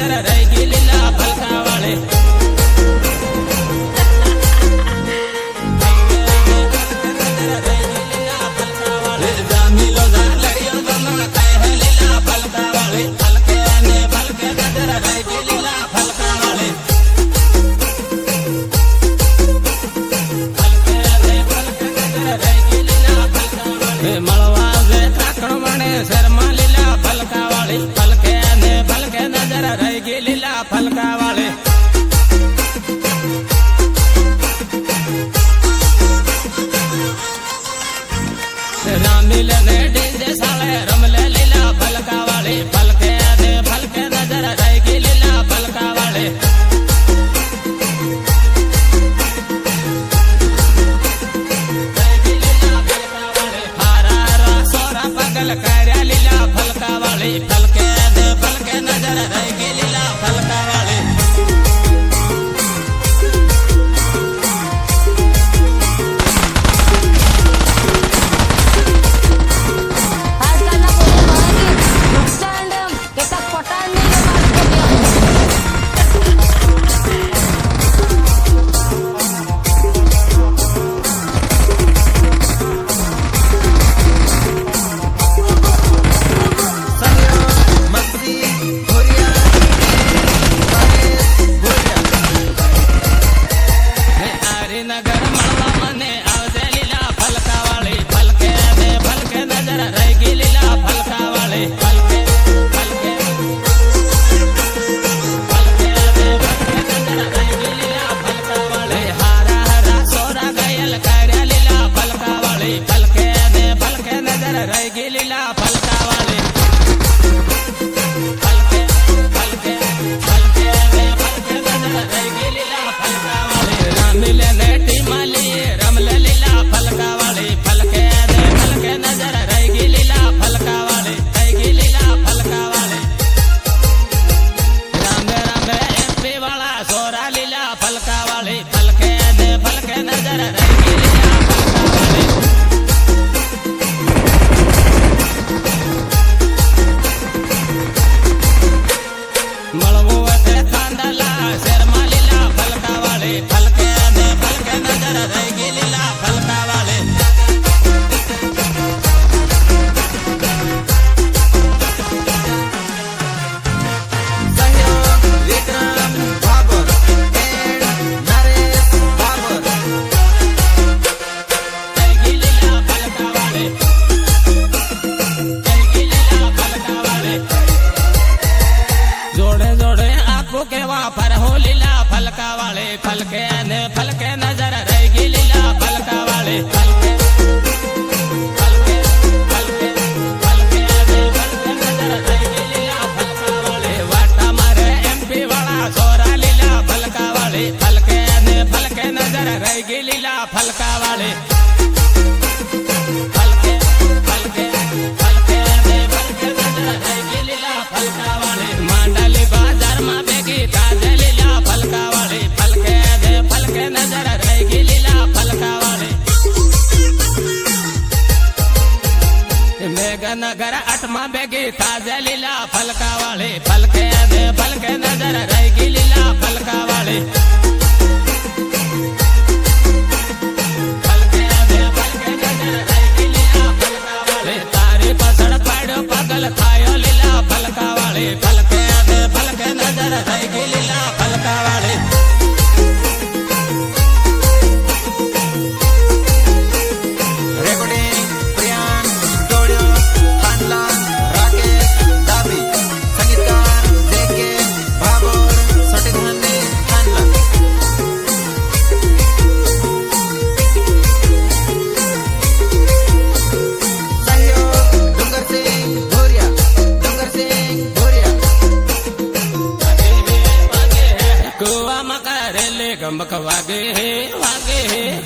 नजर रहेगी लीला फलका वाले शर्मा लीला फलका वाली फलके ने फलके नजर रहेगी लीला फलका वाले रामिल ने डीजे साले रमले लीला फलका वाली फलके ने फलके नजर रहेगी लीला फलका वाले कार्या लीला फलका वाली फलके दे फलके नजर रहेगी लीला फलका वाली नगर मड़वा मने आवजे लीला फलका वाली फलके दे फलके नजर रहेगी लीला फलका वाली फलके फलके फलके दे फलके नजर रहेगी लीला फलका वाली हरा हरा सोरा गयल कार्या लीला फलका वाली फलके दे फलके नजर रहेगी लीला फलका वाली फलके फलके फलके दे फलके नजर रहेगी लीला फलका वाली रामिल रमले लीला फलका वाली फलके दे फलके नजर रहेगी लीला फलका वाली रहेगी लीला फलका वाली रामे रामे एमपी वाला सोरा लीला फलका वाली फलके दे फलके नजर रहेगी लीला फलका वाली मलबू ते खांडला शर्मा लीला फलका वाली फलके दे फलके नजर रहेगी लीला फलका वाले सहयोग विक्रम बाबर एंड नरेश बाबर रहेगी लीला फलका वाले रहेगी लीला फलका वाले जोड़े जोड़े आंखों के वापर हो लीला फलका वाले फलके ने फलके नजर रहेगी लीला फलका वाले फलके फलके फलके फलके ने फलके नजर रहेगी लीला फलका वाले वाटा मारे एमपी वाला सोरा लीला फलका वाले फलके ने फलके नजर रहेगी लीला फलका वाले फलके फलके फलके ने फलके नजर रहेगी लीला फलका वाले मांडली बाजार में बेगी ताजे लीला फलका वाले फलके दे फलके नजर रहेगी लीला फलका वाले मेघनगर अठमा बेगी ताजे लीला फलका वाले फलके दे फलके नजर रहेगी लीला फलका वाले फलके दे फलके नजर रहेगी लीला फलका वाले तारी पसड़ पाड़ो पगल खायो लीला फलका वाले फलके दे फलके नजर रहेगी लीला फलका वाले रेकॉर्डिंग प्रियांश स्टूडियो खानला राकेश दाबी संगीतकार देके बाबर सटीधाने खानला सहयोग डूंगर सिंह भूरिया कुआ मकारेले गमक वागे है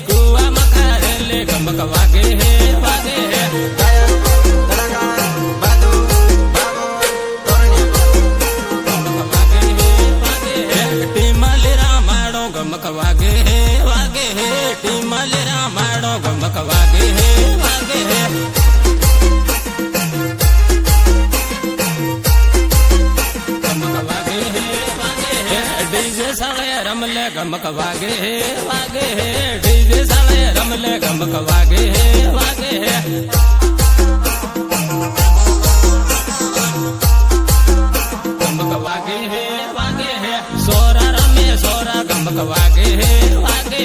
कुआ मकारेले गमक वागे है टीमलेरा माड़ो गमक वागे है टीमलेरा माड़ो गमक वागे है गमक वागे है રમલે ગમક વાગે વાગે ડીજે સાળે રમલે ગમક વાગે વાગે ગમક વાગે વાગે સોરા રમે સોરા ગમક વાગે વાગે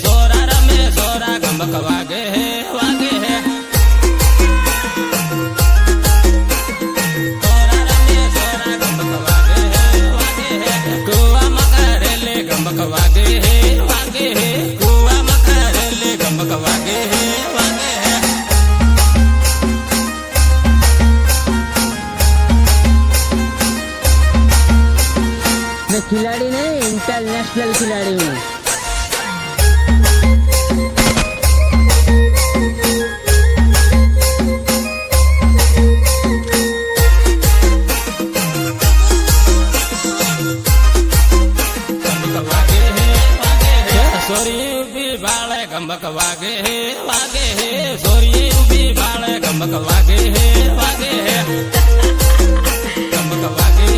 સોરા રમે સોરા ગમક વાગે વાગે ગમક વાગે વાગે કુવા મકરેલે ગમક વાગે વાગે मैं खिलाड़ी नहीं इंटरनेशनल खिलाड़ी हूँ। ગમક વાગે વાગે સોરી ઉભી બાળે ગમક વાગે વાગે ગમક વાગે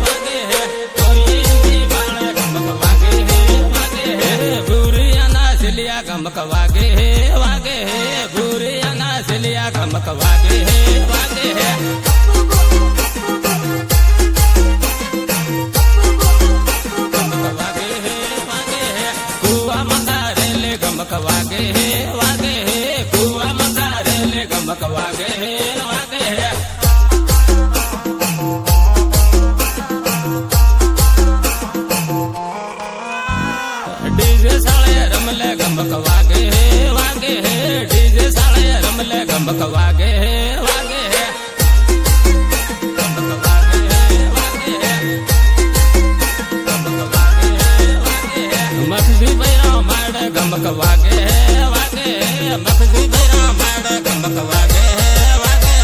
વાગે સોરી ઉભી બાળે ગમક વાગે વાગે ભૂરિયાના સિલિયા ગમક વાગે વાગે ભૂરિયાના સિલિયા ગમક વાગે વાગે ગમક વાગે વાગે કુવા મકારેલે ગમક વાગે વાગે ડીજે સાળે રમલે ગમક વાગે વાગે ડીજે સાળે રમલે ગમક વાગે વાગે ગમક વાગે વાગે ગમક વાગે વાગે મખજી બૈરા માડે ગમક વાગે વાગે મખજી બૈરા માડે ગમક વાગે વાગે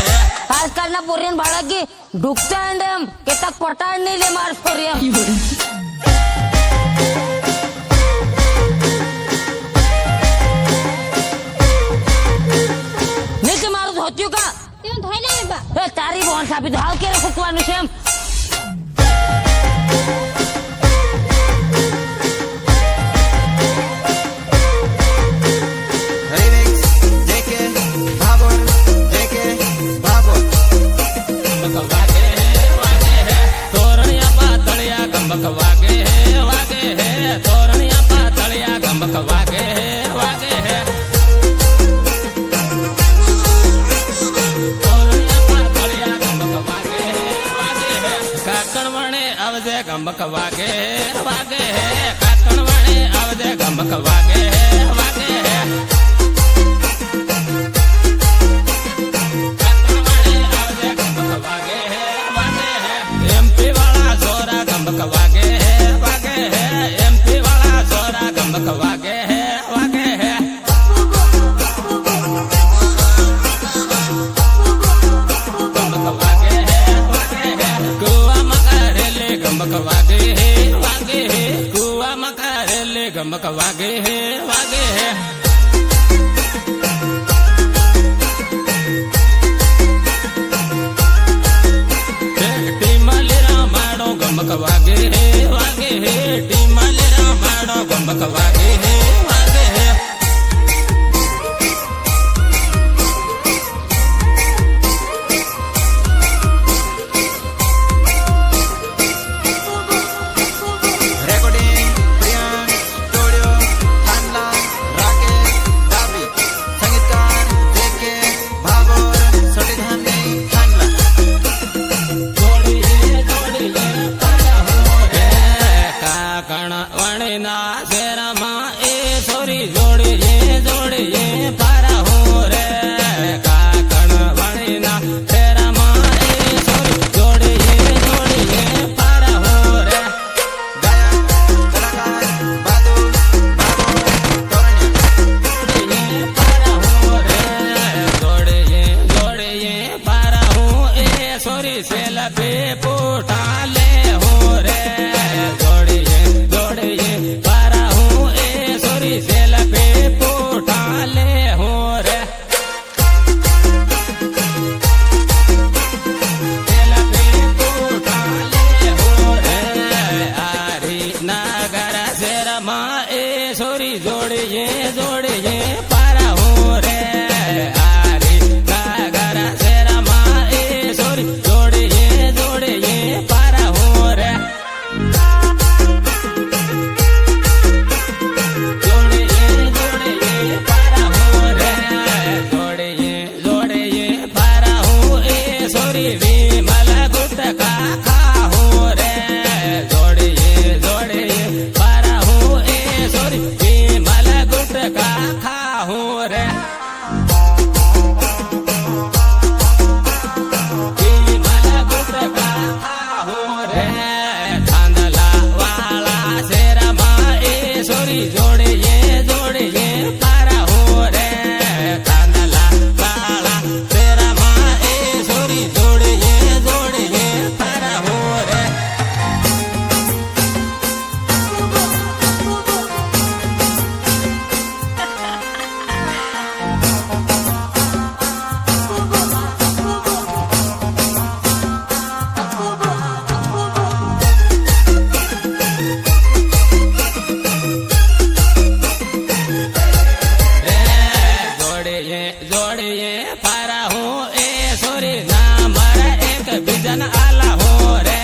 આજકાલના પોરિયન બાળકી ઢુકતા એમ કેટલાક પટાડ નહીં લે માર પોરિયન નીચે મારું ધોત્યું કા તેમ ધોઈ લે બા એ તારી બોન સાપી તો હાલ કેરે ફૂકવાનું છે એમ Remix, JK, Babur, JK, Babur. ગમક વાગે વાગે તોરણિયા પાતળિયા ગમક વાગે વાગે તોરણિયા પાતળિયા ગમક વાગે વાગે તોરણિયા પાતળિયા ગમક વાગે વાગે કાકણ વણે આવજે ગમક વાગે વાગે કાકણ વણે આવજે ગમક વાગે વાગે એમપી વાળા સોરા ગમક વાગે વાગે એમપી વાળા સોરા ગમક વાગે વાગે ગમક વાગે વાગે કુવા મકારેલે ગમક વાગે વાગે કુવા મકારેલે ગમક વાગે વાગે ગમક વાગે વાગે ટીમલ રામાડો ગમક વાગે વાગે Recording, Priyan, Studio, Thanla, Rakesh, Dabi. Sangeetkar, JK, Babur, Sotidhani, Thanla. કાકણ વણના શેરામાં એ સોરી જોડીએ જોડીએ પારા હો રે કાકણ વણના શેરામાં એ સોરી જોડીએ જોડીએ પારા હો રે Gayak, Kalakar, Badur, Babur, Toranya. પારા હો રે જોડીએ જોડીએ પારા હો એ સોરી સેલફે પોટા લે હો રે જોડીએ જોડીએ પારા હો એ સોરી સેલફે પોટા લે હો રે સેલફે પોટા લે હો રે આરી નગર શેર ગુટકા ખાહું રે જોડીએ જોડીએ ફરહું એ સોરી વિમલ ગુટકા ખાહું રે વિમલ ગુટકા ખાહું રે થાંદલા વાળા શેરમાં એ સોરી જોડીએ જોડીએ ફરહું રે થાંદલા વાળા શેરમાં એ સોરી જોડીએ જોડીએ ફરહું રે જોડીએ જોડીએ ફરહું એ સોરી ના મારા એક બીજન આલાહું રે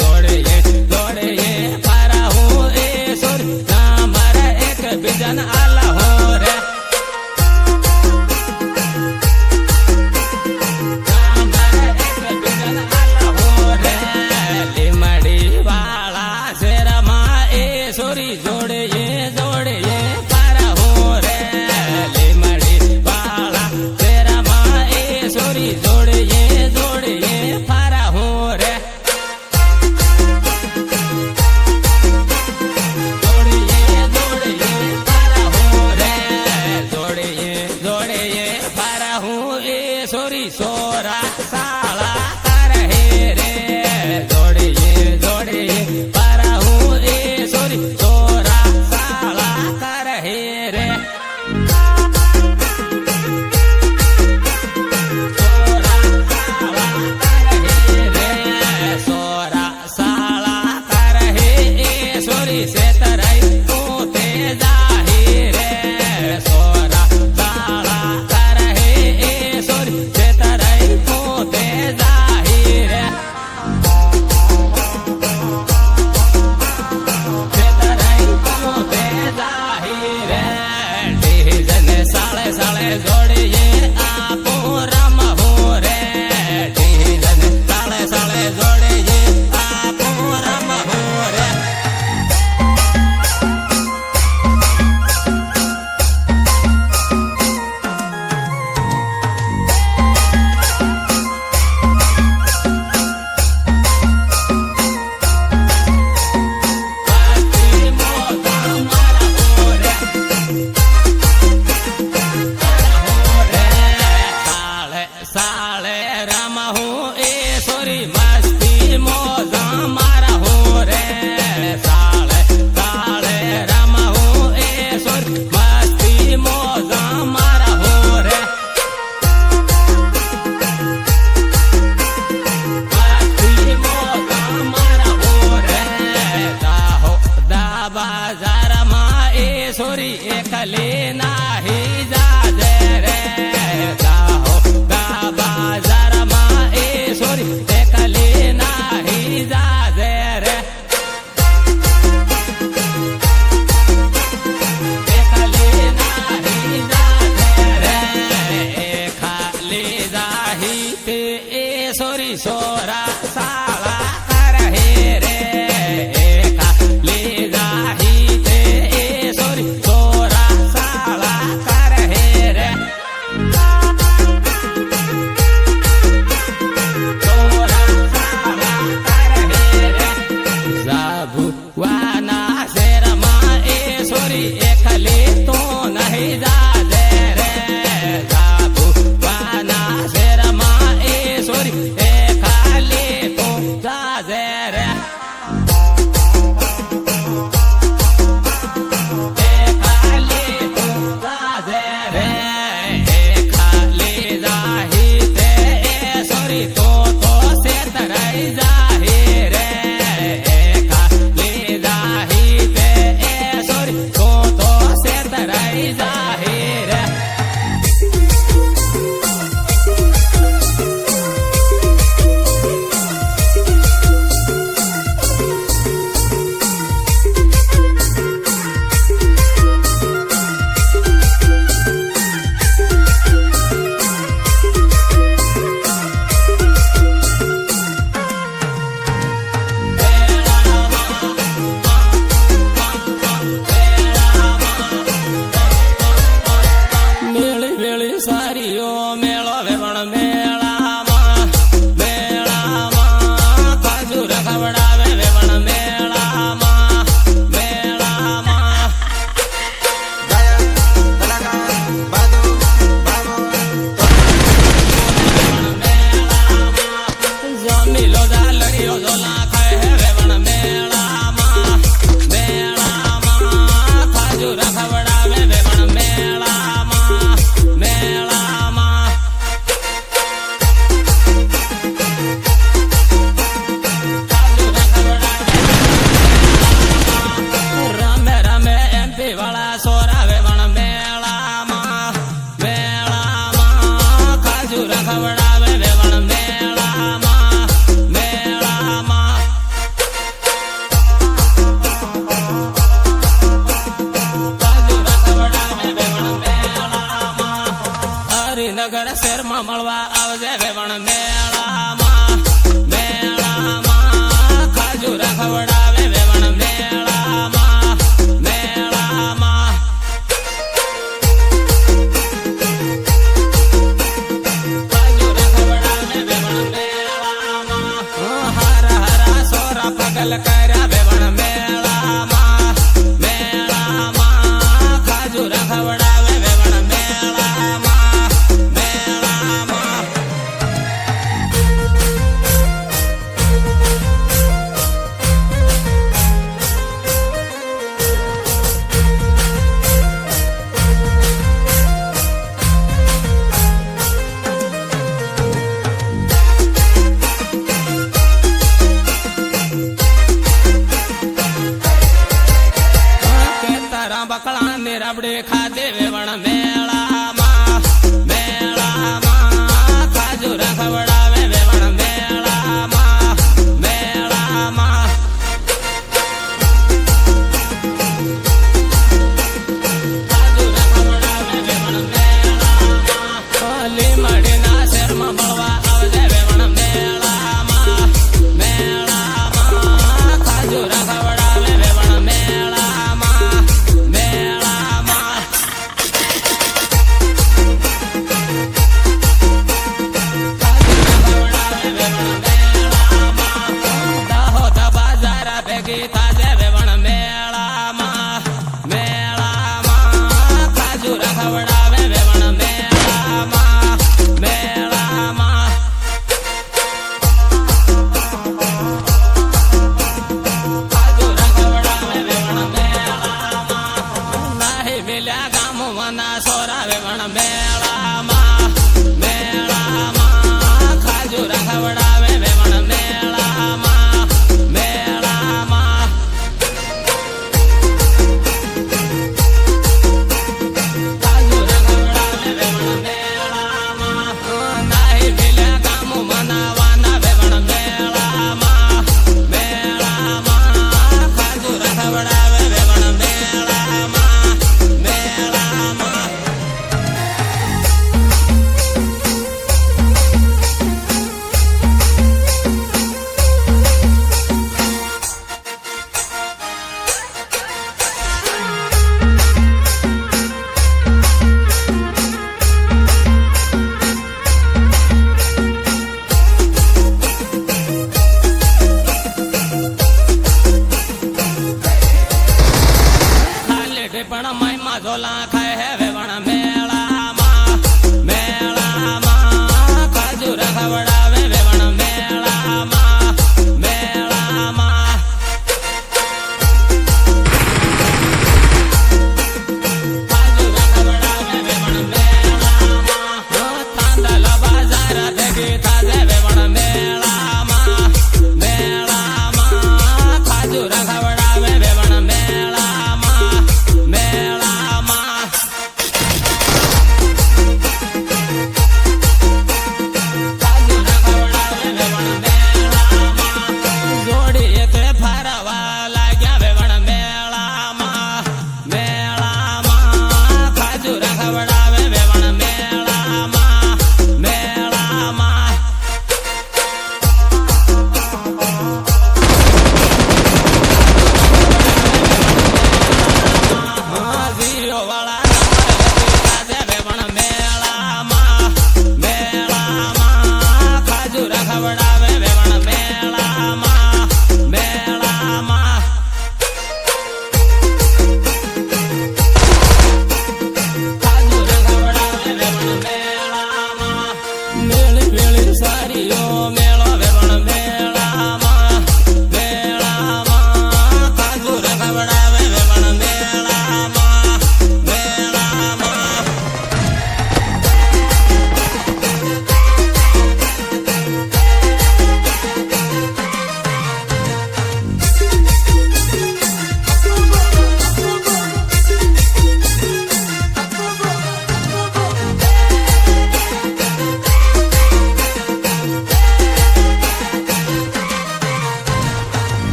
જોડીએ જોડીએ ફરહું એ સોરી ના મારા એક બીજન આલાહું રે ના મારા એક બીજન આલાહું રે લીમડી વાળા શેરમાં એ સોરી જોડીએ જોડીએ ફરહું રે લીમડી વાળા શેરમાં એ સોરી જોડીએ જોડીએ ફરહું રે જોડીએ જોડીએ ફરહું રે જોડીએ જોડીએ ફરહું એ સોરી સોરા સાળા કરહે રે જોડીએ જોડીએ ફરહું એ સોરી સોરા સાળા કરહે રે સોરા સાળા કરહે એ સોરી સેતરાઈ પોતે જાહી રે સોરા સાળા કરહે એ સોરી સેતરાઈ પોતે જાહી રે સેતરાઈ પોતે જાહી રે ડીજને સાળે સાળે જોડીએ આપો રમહું રે ડીજને સાળે સાળે જોડીએ આપો રમહું રે પાછી મોતા મારા હોરે સાળે સાળે રમહું એ સોરી મસ્તી મોજા મારા હો રે સાળે સાળે રમહું એ સોરી મસ્તી મોજા મારા હો રે મસ્તી મોજા મારા હો રે દાહો દા બાજારમાં એ સોરી એકલી નાહી જાજે રે દાહો દા બાજારમાં એ સોરી એકલી નાહી જાજે રે એકલી નાહી જાજે રે એ ખાલી જાહી તે એ સોરી સોરા સાળા કરહે રે એ ખાલી જાહી તે એ સોરી સોરા સાળા કરહે રે સોરા સાળા કરહે રે જાબુવાના શેરમાં એ સોરી એકલી તો નહીં જાજે રે જાબુવાના શેરમાં એ સોરી એકલી તો શેરમાં મળવા આવજે વેવણ મેળામાં મેળામાં ખાજુરા ખવડાવે વેવણ મેળામાં મેળામાં ખાજુરા ખવડાવે વેવણ મેળામાં હારા હારા સોરા પગલ કર્યા વેવણ મેળામાં મેળામાં ખાજુરા ખવડાવે વેવણ મેળામાં મેળામાં બકળા ને રબડે ખાધે વેવણ મેળામાં મેળામાં ખાજુરા ખવડાવે વેવણ મેળામાં મેળામાં ખાજુરા ખવડાવે વેવણ મેળામાં લીમડીના શેરમાં મળવા આવજે વેવણ મેળામાં મેળામાં ખાજુરા ખવડાવે વેવણ મેળામાં મેળામાં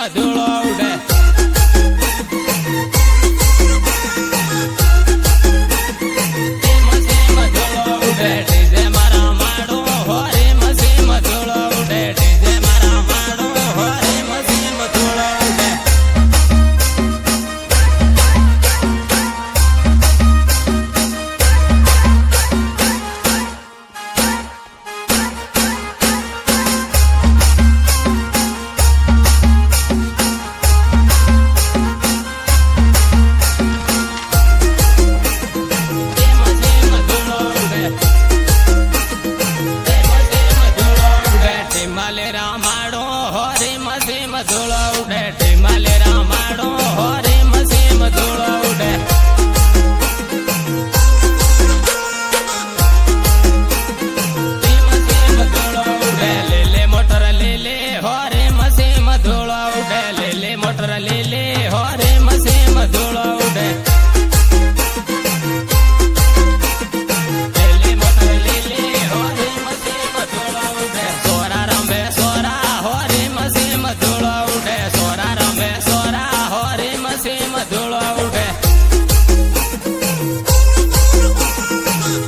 ધૂળો ઉડે ડીજે મારા માડો હોરે મસીમ ધૂળો ઉડે ડીજે મારા માડો હોરે મસીમ ધૂળો ઉડે ટીમાલેરા માડો હોરે મસીમ ધૂળો ઉડે ટીમાલેરા માડો હોરે મસીમ ધૂળો ઉડે મસીમ ધૂળો ઉડે લીલે મોટર લીલે હોરે મસીમ ધૂળો ઉડે લીલે મોટર લીલે હોરે મસીમ ધૂળો ઉડે લીલી મોટર લીલે હોરે મસીમ ધૂળો ઉડે સોરા રંબે સોરા હોરે મસીમ ધૂળો ઉડે સોરા રંબે સોરા હોરે મસીમ ધૂળો ઉડે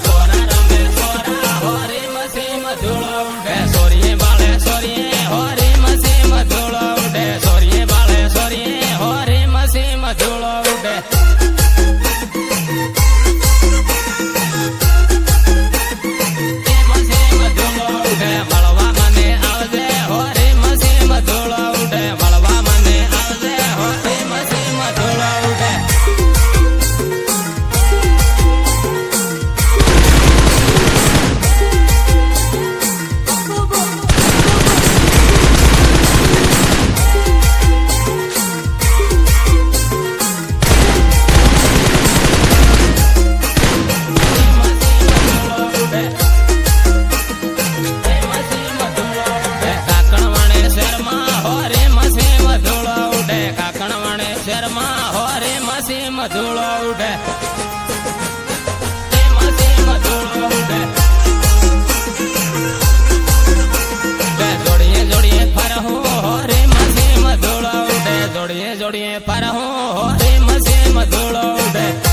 સોરા રંબે સોરા હોરે મસીમ ધૂળો ઉડે સોરીએ બાળે સોરીએ હોરે મસીમ ધૂળો ઉડે સોરીએ બાળે સોરીએ હોરે મસીમ ધૂળો ઉડે મસીમ ધૂળો ઉડે મળવા મને આવજે હોરે મસીમ ધૂળો ઉડે મળવા મને આવજે હોરે મસીમ ધૂળો ઉડે કાકણવાણે શેરમાં હોરે મસીમ ધૂળો ઉડે કાકણવાણે શેરમાં હોરે મસીમ ધૂળો ઉડે મસીમ ધૂળો ઉડે જોડીએ જોડીએ ફરહું હોરે મસીમ ધૂળો ઉડે જોડીએ જોડીએ ફરહું હોરે મસીમ ધૂળો ઉડે